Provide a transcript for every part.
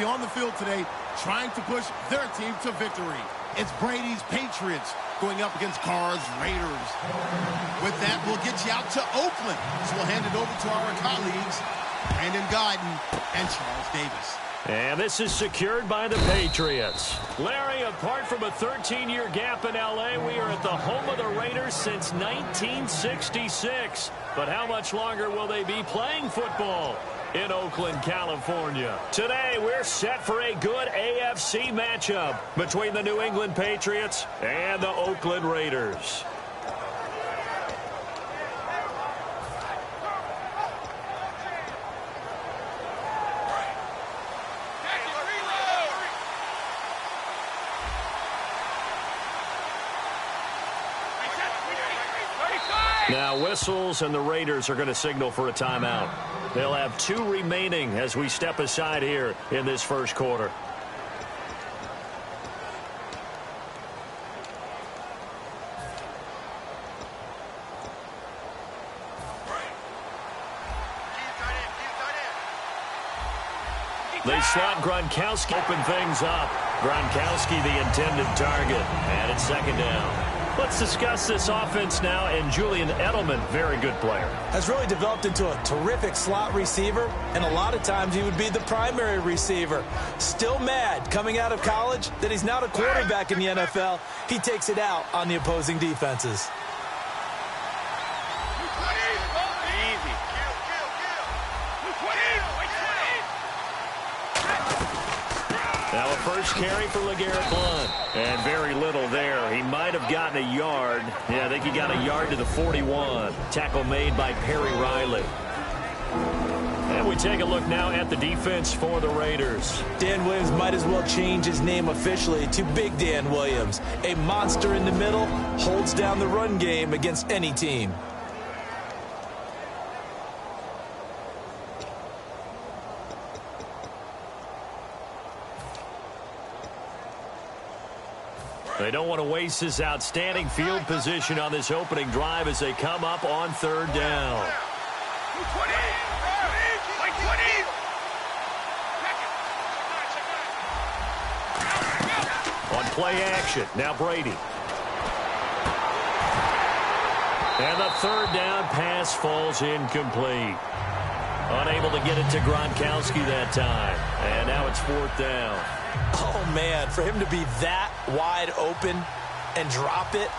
on the field today trying to push their team to victory. It's Brady's Patriots going up against Carr's Raiders. With that, we'll get you out to Oakland. So we'll hand it over to our colleagues, Brandon Guyton and Charles Davis. And this is secured by the Patriots. Larry, apart from a 13-year gap in L.A., we are at the home of the Raiders since 1966. But how much longer will they be playing football in Oakland, California? Today, we're set for a good AFC matchup between the New England Patriots and the Oakland Raiders. Now whistles, and the Raiders are going to signal for a timeout. They'll have 2 remaining as we step aside here in this first quarter. They slot Gronkowski, open things up. Gronkowski the intended target, and it's second down. Let's discuss this offense now, and Julian Edelman, very good player. Has really developed into a terrific slot receiver, and a lot of times he would be the primary receiver. Still mad coming out of college that he's now a quarterback in the NFL. He takes it out on the opposing defenses. Now a first carry for LeGarrette Blount. And very little there. He might have gotten a yard. Yeah, I think he got a yard to the 41. Tackle made by Perry Riley. And we take a look now at the defense for the Raiders. Dan Williams might as well change his name officially to Big Dan Williams. A monster in the middle, holds down the run game against any team. They don't want to waste this outstanding field position on this opening drive as they come up on third down. On play action, now Brady. And the third down pass falls incomplete. Unable to get it to Gronkowski that time. And now it's fourth down. Oh, man, for him to be that wide open and drop it.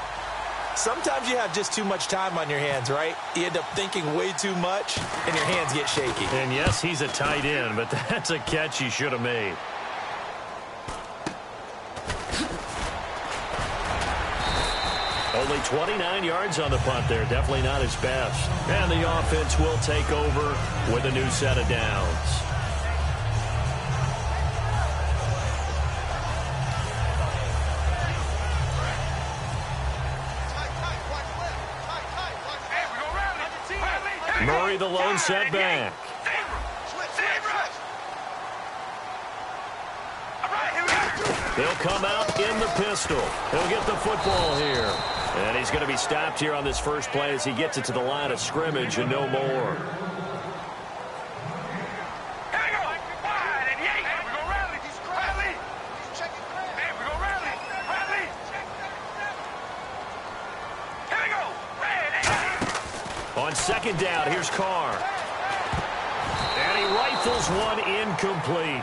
Sometimes you have just too much time on your hands, right? You end up thinking way too much, and your hands get shaky. And, yes, he's a tight end, but that's a catch he should have made. Only 29 yards on the punt there. Definitely not his best. And the offense will take over with a new set of downs. Murray the lone setback. He'll come out in the pistol. He'll get the football here. And he's going to be stopped here on this first play as he gets it to the line of scrimmage and no more. On second down, here's Carr. And he rifles one incomplete.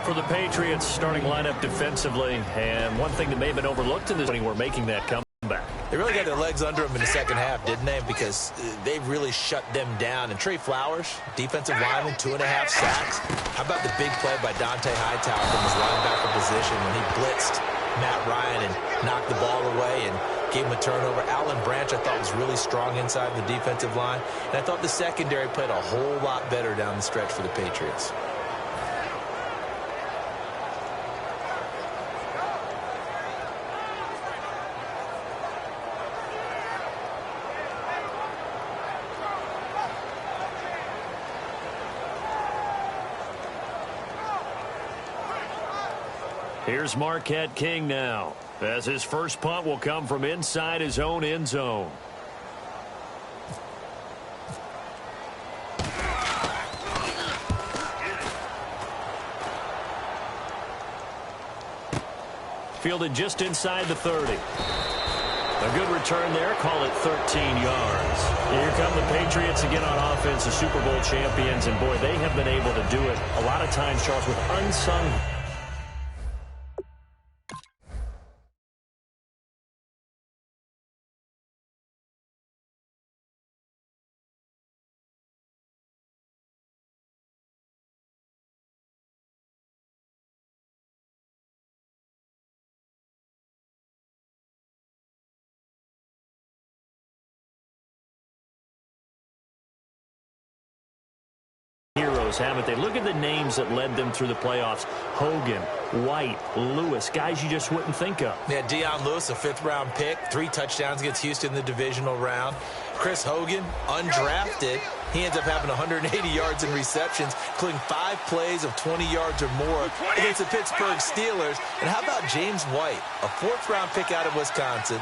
For the Patriots, starting lineup defensively. And one thing that may have been overlooked in this when we're making that comeback. They really got their legs under them in the second half, didn't they? Because they really shut them down. And Trey Flowers, defensive lineman, 2.5 sacks. How about the big play by Dante Hightower from his linebacker position when he blitzed Matt Ryan and knocked the ball away and gave him a turnover. Alan Branch, I thought, was really strong inside the defensive line. And I thought the secondary played a whole lot better down the stretch for the Patriots. Here's Marquette King now, as his first punt will come from inside his own end zone. fielded just inside the 30. A good return there. Call it 13 yards. Here come the Patriots again on offense, the Super Bowl champions. And, boy, they have been able to do it a lot of times, Charles, with unsung. Heroes, haven't they? Look at the names that led them through the playoffs. Hogan, White, Lewis, guys you just wouldn't think of. Yeah, Deion Lewis, a 5th-round pick, 3 touchdowns against Houston in the divisional round. Chris Hogan, undrafted. He ends up having 180 yards in receptions, including 5 plays of 20 yards or more against the Pittsburgh Steelers. And how about James White, a 4th-round pick out of Wisconsin?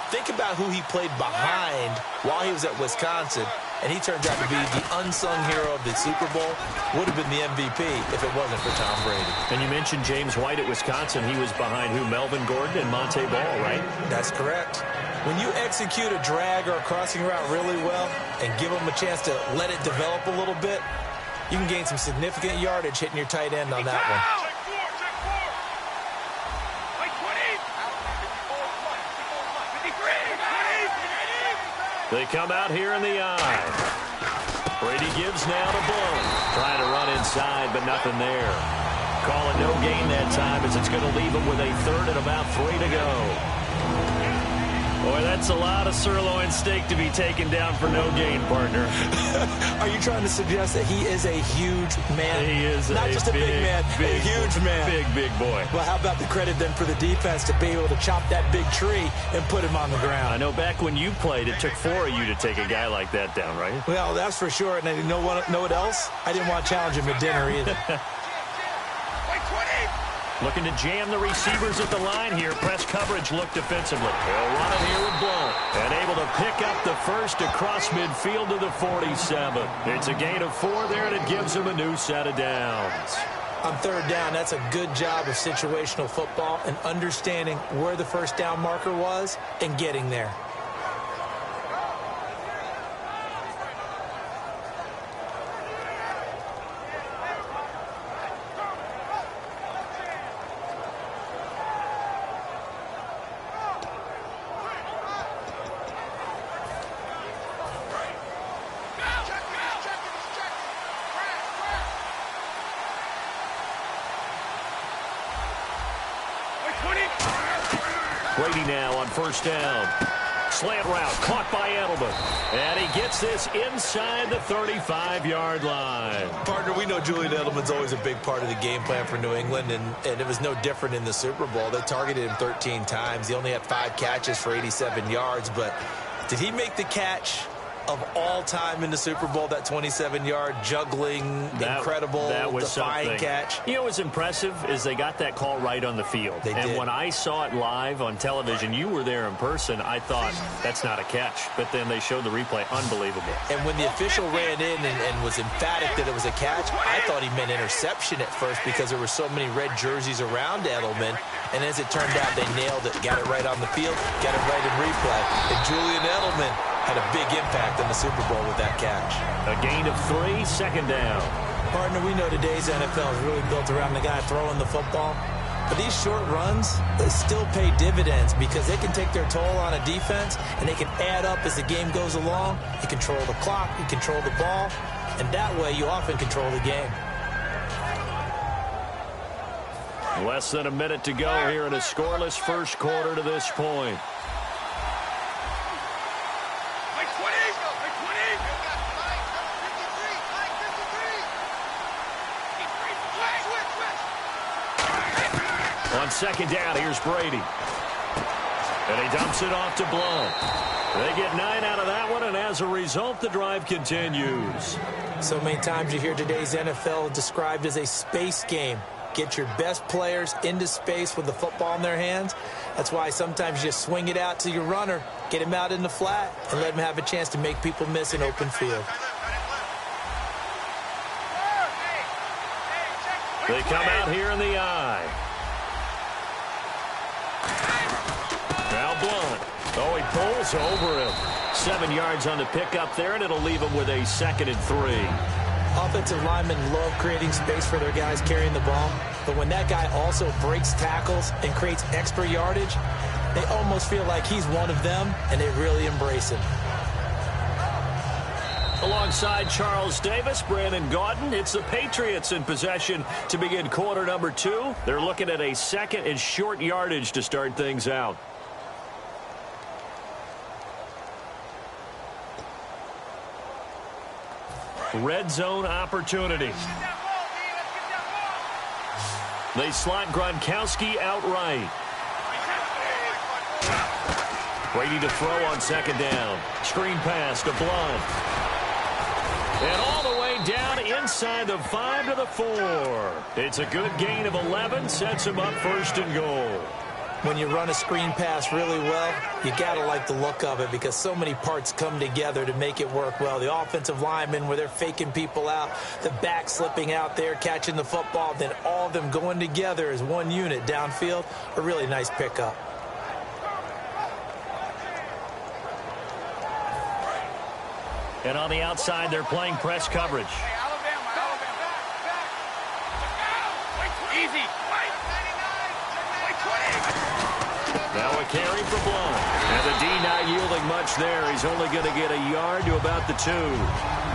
Think about who he played behind while he was at Wisconsin, and he turns out to be the unsung hero of the Super Bowl. Would have been the MVP if it wasn't for Tom Brady. And you mentioned James White at Wisconsin. He was behind who? Melvin Gordon and Monte Ball, right? That's correct. When you execute a drag or a crossing route really well and give them a chance to let it develop a little bit, you can gain some significant yardage hitting your tight end on that one. They come out here in the eye. Brady gives now to Blount. Trying to run inside, but nothing there. Call it no gain that time as it's going to leave him with a 3rd and about 3 to go. Boy, that's a lot of sirloin steak to be taken down for no gain, partner. Are you trying to suggest that he is a huge man? He is not just a big man, a huge man. Big boy. Well, how about the credit then for the defense to be able to chop that big tree and put him on the ground? I know back when you played, it took 4 of you to take a guy like that down, right? Well, that's for sure. And you know what else? I didn't want to challenge him at dinner either. Looking to jam the receivers at the line here. Press coverage look defensively. They'll run it here with Blount. And able to pick up the first across midfield to the 47. It's a gain of 4 there, and it gives them a new set of downs. On 3rd down, that's a good job of situational football and understanding where the first down marker was and getting there. Brady now on 1st down. Slant route caught by Edelman. And he gets this inside the 35-yard line. Partner, we know Julian Edelman's always a big part of the game plan for New England, and it was no different in the Super Bowl. They targeted him 13 times. He only had 5 catches for 87 yards, but did he make the catch of all time in the Super Bowl, that 27-yard juggling, incredible, defying catch? You know what's impressive is they got that call right on the field. They did. When I saw it live on television, you were there in person, I thought, that's not a catch. But then they showed the replay. Unbelievable. And when the official ran in and was emphatic that it was a catch, I thought he meant interception at first because there were so many red jerseys around Edelman. And as it turned out, they nailed it. Got it right on the field, got it right in replay. And Julian Edelman had a big impact in the Super Bowl with that catch. A gain of 3, 2nd down. Partner, we know today's NFL is really built around the guy throwing the football. But these short runs, they still pay dividends because they can take their toll on a defense and they can add up as the game goes along. You control the clock, you control the ball, and that way you often control the game. Less than a minute to go here in a scoreless first quarter to this point. On 2nd down, here's Brady. And he dumps it off to Blount. They get 9 out of that one, and as a result, the drive continues. So many times you hear today's NFL described as a space game. Get your best players into space with the football in their hands. That's why sometimes you just swing it out to your runner, get him out in the flat, and let him have a chance to make people miss an open field. They come out here in the eye. Oh, he pulls over him. 7 yards on the pickup there, and it'll leave him with a 2nd and 3. Offensive linemen love creating space for their guys carrying the ball, but when that guy also breaks tackles and creates extra yardage, they almost feel like he's one of them, and they really embrace him. Alongside Charles Davis, Brandon Gaudin, it's the Patriots in possession to begin quarter number 2. They're looking at a 2nd and short yardage to start things out. Red zone opportunity. They slot Gronkowski outright. Brady to throw on 2nd down. Screen pass to Blunt. And all the way down inside the 5 to the 4. It's a good gain of 11. Sets him up 1st and goal. When you run a screen pass really well, you got to like the look of it because so many parts come together to make it work well. The offensive linemen, where they're faking people out, the back slipping out there, catching the football, then all of them going together as one unit downfield. A really nice pickup. And on the outside, they're playing press coverage. Easy. Now a carry for Blunt. And the D not yielding much there. He's only going to get a yard to about the 2.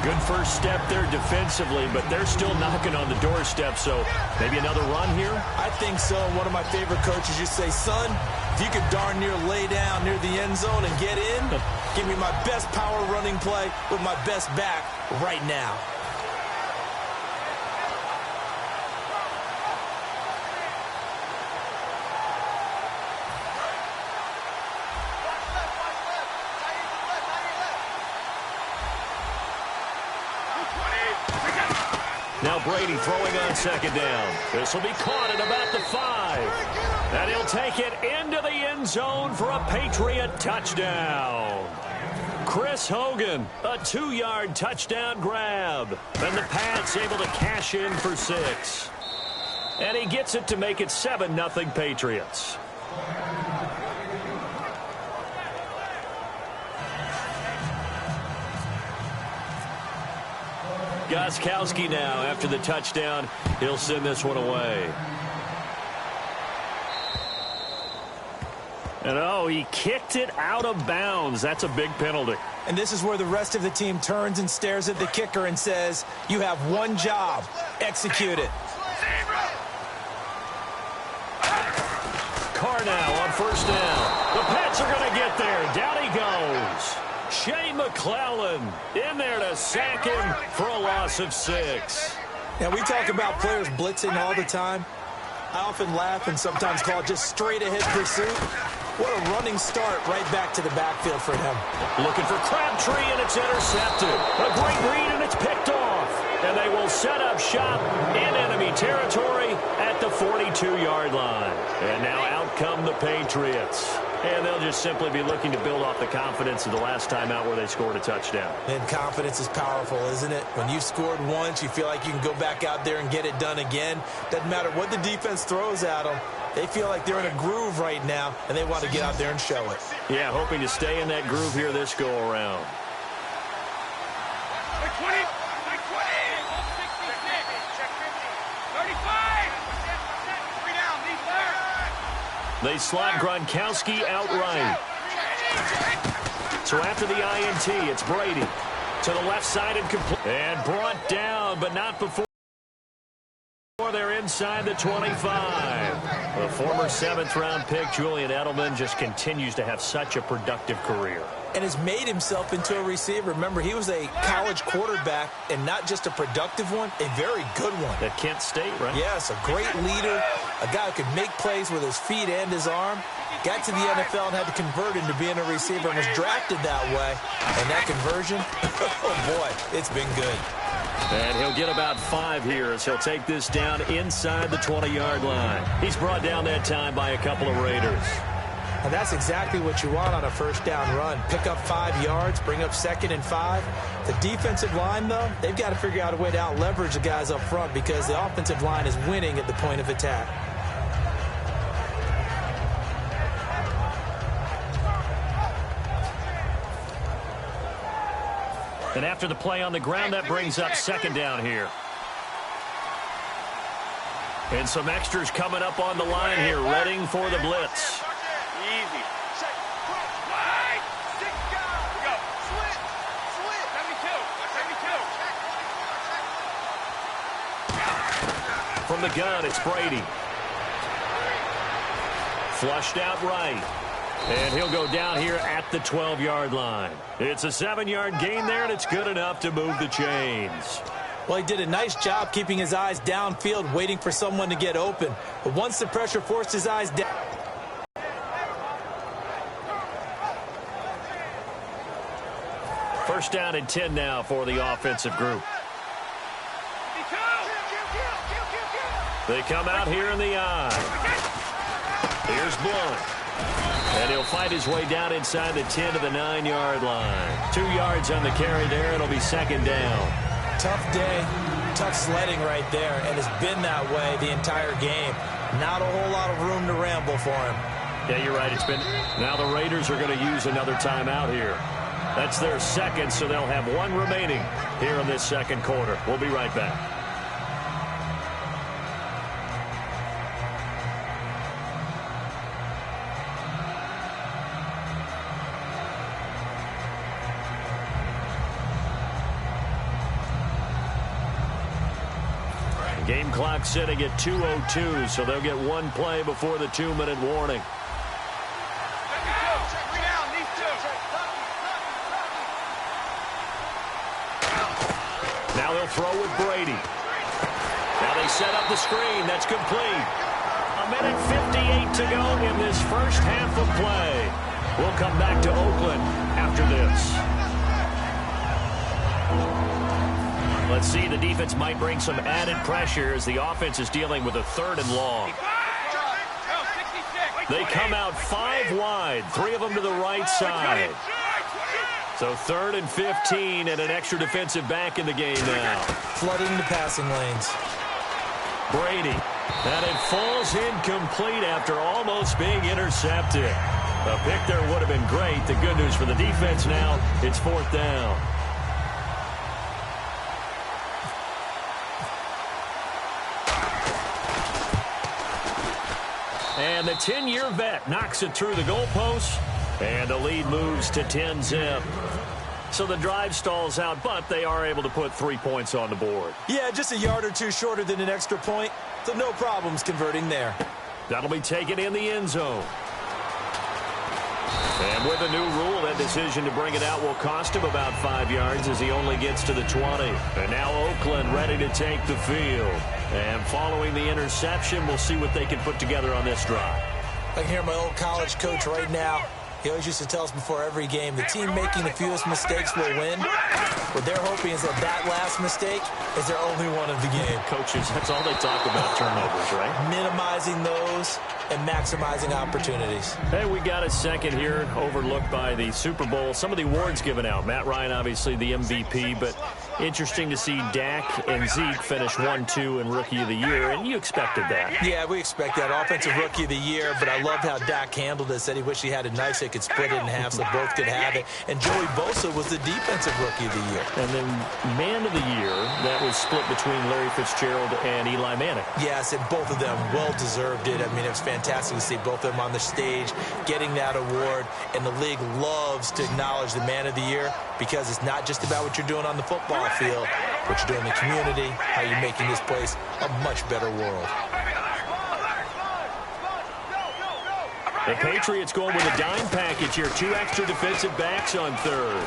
Good first step there defensively, but they're still knocking on the doorstep, so maybe another run here? I think so. One of my favorite coaches used to say, son, if you could darn near lay down near the end zone and get in, give me my best power running play with my best back right now. Now Brady throwing on 2nd down. This will be caught at about the 5. And he'll take it into the end zone for a Patriot touchdown. Chris Hogan, a 2-yard touchdown grab. And the Pats able to cash in for 6. And he gets it to make it 7-0 Patriots. Gostkowski now, after the touchdown, he'll send this one away. And oh, he kicked it out of bounds. That's a big penalty. And this is where the rest of the team turns and stares at the kicker and says, you have one job. Execute it. Carr now on 1st down. The Pats are going to get there. Down he goes. Shea McClellan in there to sack him for a loss of 6. Now, we talk about players blitzing all the time. I often laugh and sometimes call it just straight-ahead pursuit. What a running start right back to the backfield for him. Looking for Crabtree, and it's intercepted. A great read, and it's picked off. And they will set up shop in enemy territory at the 42-yard line. And now out come the Patriots. And they'll just simply be looking to build off the confidence of the last time out where they scored a touchdown. And confidence is powerful, isn't it? When you scored once, you feel like you can go back out there and get it done again. Doesn't matter what the defense throws at them. They feel like they're in a groove right now, and they want to get out there and show it. Yeah, hoping to stay in that groove here this go-around. They slot Gronkowski outright. So after the INT, it's Brady to the left side and complete. And brought down, but not before they're inside the 25. The former 7th-round pick, Julian Edelman, just continues to have such a productive career. And has made himself into a receiver. Remember, he was a college quarterback, and not just a productive one, a very good one. At Kent State, right? Yes, a great leader, a guy who could make plays with his feet and his arm. Got to the NFL and had to convert into being a receiver and was drafted that way. And that conversion, oh boy, it's been good. And he'll get about 5 here as he'll take this down inside the 20-yard line. He's brought down that time by a couple of Raiders. And that's exactly what you want on a first down run. Pick up 5 yards, bring up 2nd and 5. The defensive line, though, they've got to figure out a way to out-leverage the guys up front because the offensive line is winning at the point of attack. And after the play on the ground, that brings up second down here. And some extras coming up on the line here, readying for the blitz. Easy. From the gun, it's Brady. Flushed out right. And he'll go down here at the 12-yard line. It's a 7-yard gain there, and it's good enough to move the chains. Well, he did a nice job keeping his eyes downfield, waiting for someone to get open. But once the pressure forced his eyes down. First down and 10 now for the offensive group. They come out here in the eye. Here's Blunt. And he'll fight his way down inside the 10 to the 9-yard line. 2 yards on the carry there. It'll be second down. Tough day, tough sledding right there, and it's been that way the entire game. Not a whole lot of room to ramble for him. Yeah, you're right. It's been. Now the Raiders are going to use another timeout here. That's their second, so they'll have one remaining here in this second quarter. We'll be right back. Game clock sitting at 2:02, so they'll get one play before the 2-minute warning. Now they'll throw with Brady. Now they set up the screen. That's complete. 1:58 to go in this first half of play. We'll come back to Oakland after this. Let's see, the defense might bring some added pressure as the offense is dealing with a 3rd and long. They come out 5 wide, 3 of them to the right side. So 3rd and 15 and an extra defensive back in the game now. Flooding the passing lanes. Brady. And it falls incomplete after almost being intercepted. A pick there would have been great. The good news for the defense now, it's 4th down. And the 10-year vet knocks it through the goalpost, and the lead moves to 10-zip. So the drive stalls out, but they are able to put 3 points on the board. Yeah, just a yard or two shorter than an extra point, so no problems converting there. That'll be taken in the end zone. And with a new rule, that decision to bring it out will cost him about 5 yards as he only gets to the 20. And now Oakland ready to take the field. And following the interception, we'll see what they can put together on this drive. I can hear my old college coach right now. He always used to tell us before every game, the team making the fewest mistakes will win. What they're hoping is that last mistake is their only one of the game. Coaches, that's all they talk about, turnovers, right? Minimizing those and maximizing opportunities. Hey, we got a second here, overlooked by the Super Bowl. Some of the awards given out. Matt Ryan, obviously the MVP, but interesting to see Dak and Zeke finish 1-2 in Rookie of the Year, and you expected that. Yeah, we expect that. Offensive Rookie of the Year, but I loved how Dak handled it. Said he wished he had a knife so he could split it in half so both could have it. And Joey Bosa was the Defensive Rookie of the Year. And then Man of the Year, that was split between Larry Fitzgerald and Eli Manning. Yes, and both of them well-deserved it. I mean, it was fantastic to see both of them on the stage getting that award. And the league loves to acknowledge the Man of the Year because it's not just about what you're doing on the football field, what you're doing in the community, how you're making this place a much better world. The Patriots going with a dime package here. 2 extra defensive backs on 3rd.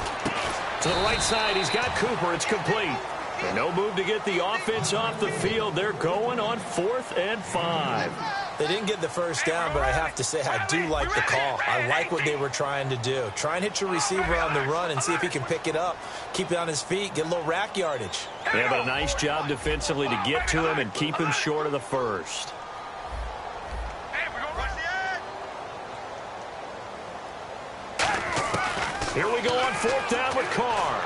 To the right side, he's got Cooper. It's complete. And no move to get the offense off the field. They're going on 4th and 5. They didn't get the first down, but I have to say I do like the call. I like what they were trying to do. Try and hit your receiver on the run and see if he can pick it up, keep it on his feet, get a little rack yardage. Yeah, but a nice job defensively to get to him and keep him short of the first. Here we go on 4th down with Carr.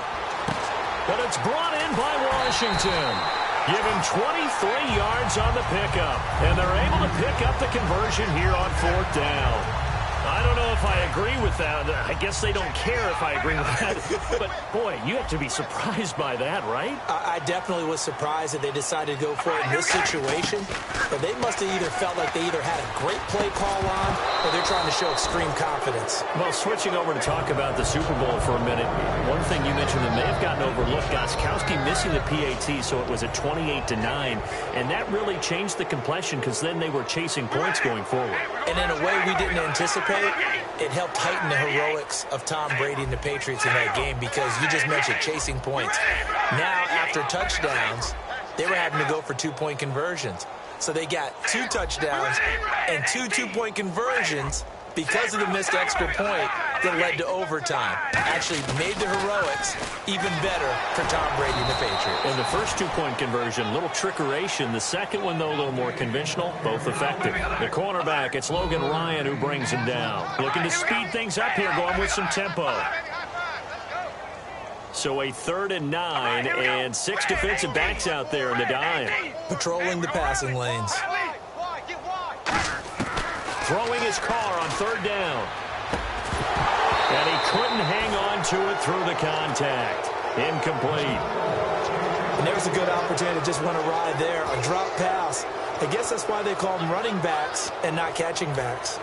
But it's brought in by Washington. Give him 23 yards on the pickup. And they're able to pick up the conversion here on 4th down. I don't know if I agree with that. I guess they don't care if I agree with that. But, boy, you have to be surprised by that, right? I definitely was surprised that they decided to go for it in this situation. But they must have either felt like they either had a great play call on or they're trying to show extreme confidence. Well, switching over to talk about the Super Bowl for a minute, one thing you mentioned that may have gotten overlooked, Gostkowski missing the PAT, so it was at 28-9. And that really changed the complexion because then they were chasing points going forward. And in a way we didn't anticipate, it helped heighten the heroics of Tom Brady and the Patriots in that game because you just mentioned chasing points. Now, after touchdowns, they were having to go for two-point conversions. So they got 2 touchdowns and 2 two-point conversions because of the missed extra point that led to overtime. Actually made the heroics even better for Tom Brady and the Patriots. And the first two-point conversion, little trickeration. The second one, though, a little more conventional, both effective. The cornerback, it's Logan Ryan who brings him down. Looking to speed things up here, going with some tempo. So a 3rd and 9, and 6 defensive backs out there in the dime. Patrolling the passing lanes. Throwing his car on 3rd down. And he couldn't hang on to it through the contact. Incomplete. And there's a good opportunity to just run a ride there. A drop pass. I guess that's why they call them running backs and not catching backs.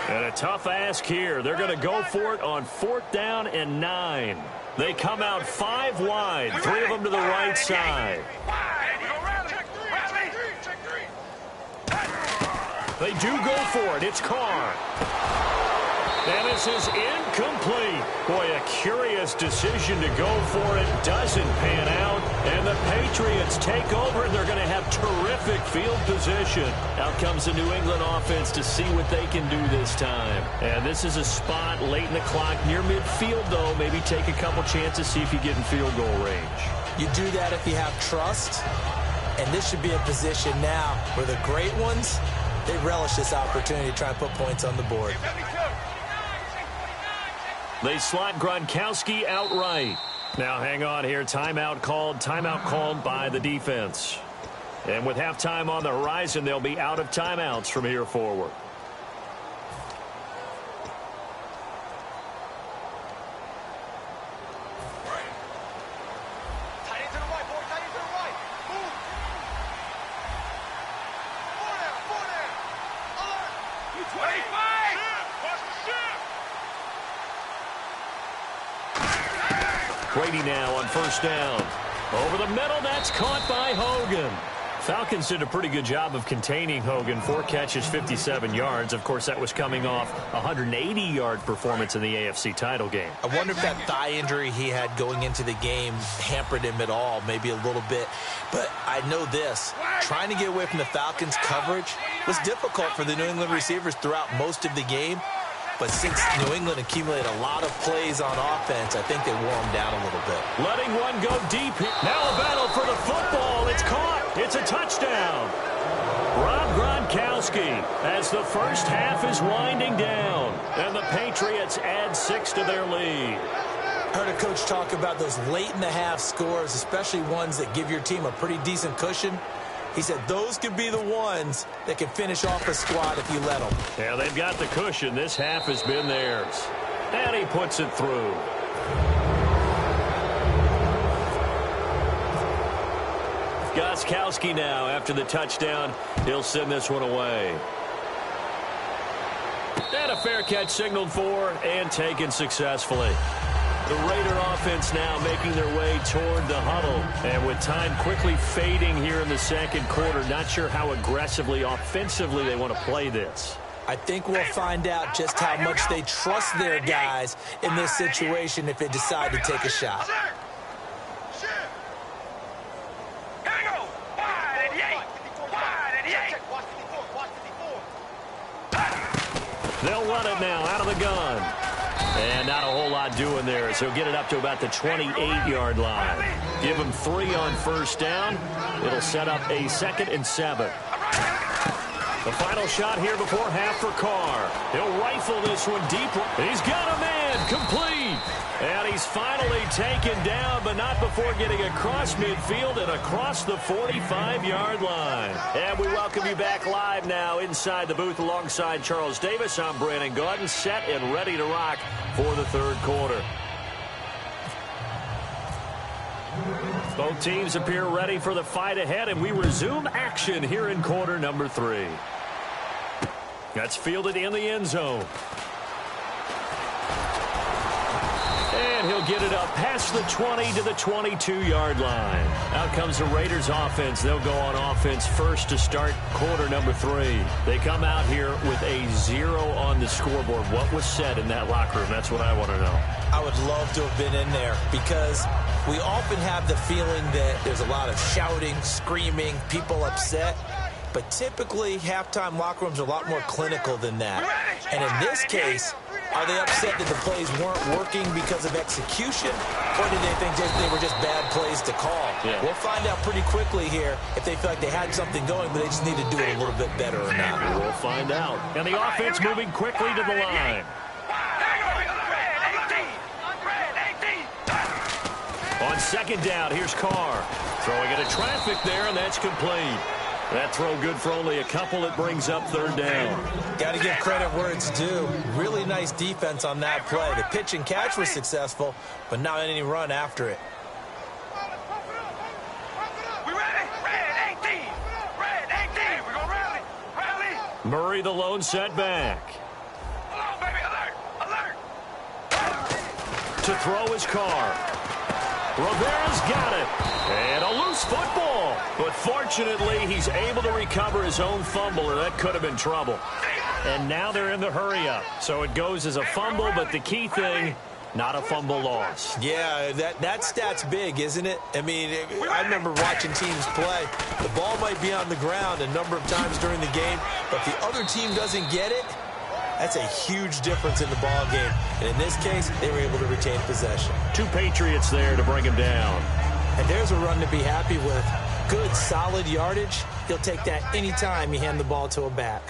And a tough ask here. They're going to go for it on 4th down and 9. They come out 5 wide, 3 of them to the right side. They do go for it. It's Carr. And this is incomplete. Boy, a curious decision to go for it. Doesn't pan out. And the Patriots take over, and they're going to have terrific field position. Out comes the New England offense to see what they can do this time. And this is a spot late in the clock near midfield, though. Maybe take a couple chances, see if you get in field goal range. You do that if you have trust. And this should be a position now where the great ones, they relish this opportunity to try and put points on the board. They slot Gronkowski outright. Now hang on here. Timeout called by the defense. And with halftime on the horizon, they'll be out of timeouts from here forward. Brady now on 1st down. Over the middle, that's caught by Hogan. Falcons did a pretty good job of containing Hogan. 4 catches, 57 yards. Of course, that was coming off a 180-yard performance in the AFC title game. I wonder if that thigh injury he had going into the game hampered him at all, maybe a little bit. But I know this, trying to get away from the Falcons' coverage was difficult for the New England receivers throughout most of the game. But since New England accumulated a lot of plays on offense, I think they wore them down a little bit. Letting one go deep. Now a battle for the football. It's caught. It's a touchdown. Rob Gronkowski as the first half is winding down. And the Patriots add 6 to their lead. I heard a coach talk about those late-in-the-half scores, especially ones that give your team a pretty decent cushion. He said those could be the ones that can finish off a squad if you let them. Yeah, they've got the cushion. This half has been theirs. And he puts it through. Gostkowski now, after the touchdown, he'll send this one away. And a fair catch signaled for and taken successfully. The Raider offense now making their way toward the huddle. And with time quickly fading here in the second quarter, not sure how aggressively, offensively they want to play this. I think we'll find out just how much they trust their guys in this situation if they decide to take a shot. They'll run it now out of the gun. And not a whole lot doing there, so he'll get it up to about the 28-yard line. Give him 3 on 1st down. It'll set up a 2nd and 7. The final shot here before half for Carr. He'll rifle this one deep. He's got a man complete. And he's finally taken down, but not before getting across midfield and across the 45-yard line. And we welcome you back live now inside the booth alongside Charles Davis. I'm Brandon Gaudin, set and ready to rock for the third quarter. Both teams appear ready for the fight ahead, and we resume action here in quarter number 3. That's fielded in the end zone. And he'll get it up past the 20 to the 22-yard line. Out comes the Raiders offense. They'll go on offense first to start quarter number 3. They come out here with a 0 on the scoreboard. What was said in that locker room? That's what I want to know. I would love to have been in there because we often have the feeling that there's a lot of shouting, screaming, people upset. But typically, halftime locker rooms are a lot more clinical than that. And in this case, are they upset that the plays weren't working because of execution? Or do they think they were just bad plays to call? Yeah. We'll find out pretty quickly here if they feel like they had something going, but they just need to do it a little bit better or not. We'll find out. And the offense moving quickly to the line. On second down, here's Carr. Throwing into traffic there, and that's complete. That throw good for only a couple. It brings up third down. Got to give credit where it's due. Really nice defense on that play. The pitch and catch was successful, but not any run after it. We ready? Red 18. Red 18. We're going to rally. Murray the lone setback. Hello, baby. Alert. To throw his Carr. Rivera's got it. And a loose football. But fortunately, he's able to recover his own fumble, or that could have been trouble. And now they're in the hurry-up. So it goes as a fumble, but the key thing, not a fumble loss. Yeah, that stat's big, isn't it? I mean, I remember watching teams play. The ball might be on the ground a number of times during the game, but the other team doesn't get it. That's a huge difference in the ball game. And in this case, they were able to retain possession. 2 Patriots there to bring him down. And there's a run to be happy with. Good, solid yardage. He'll take that anytime you hand the ball to a back.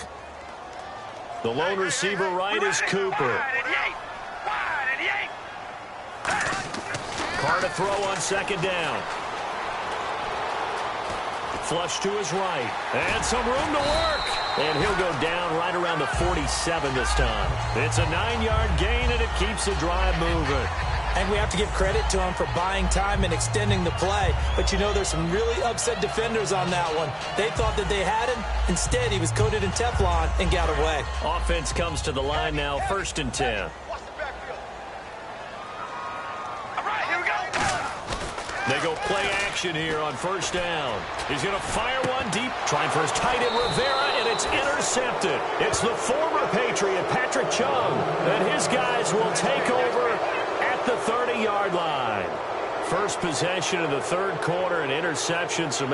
The lone receiver right is Cooper. Carr to throw on second down. Flush to his right. And some room to work. And he'll go down right around the 47 this time. It's a 9-yard gain, and it keeps the drive moving. And we have to give credit to him for buying time and extending the play. But, you know, there's some really upset defenders on that one. They thought that they had him. Instead, he was coated in Teflon and got away. Offense comes to the line now, 1st and 10. They go play action here on first down. He's going to fire one deep. Trying for his tight end, Rivera, and it's intercepted. It's the former Patriot, Patrick Chung, and his guys will take over at the 30-yard line. First possession of the third quarter, an interception. So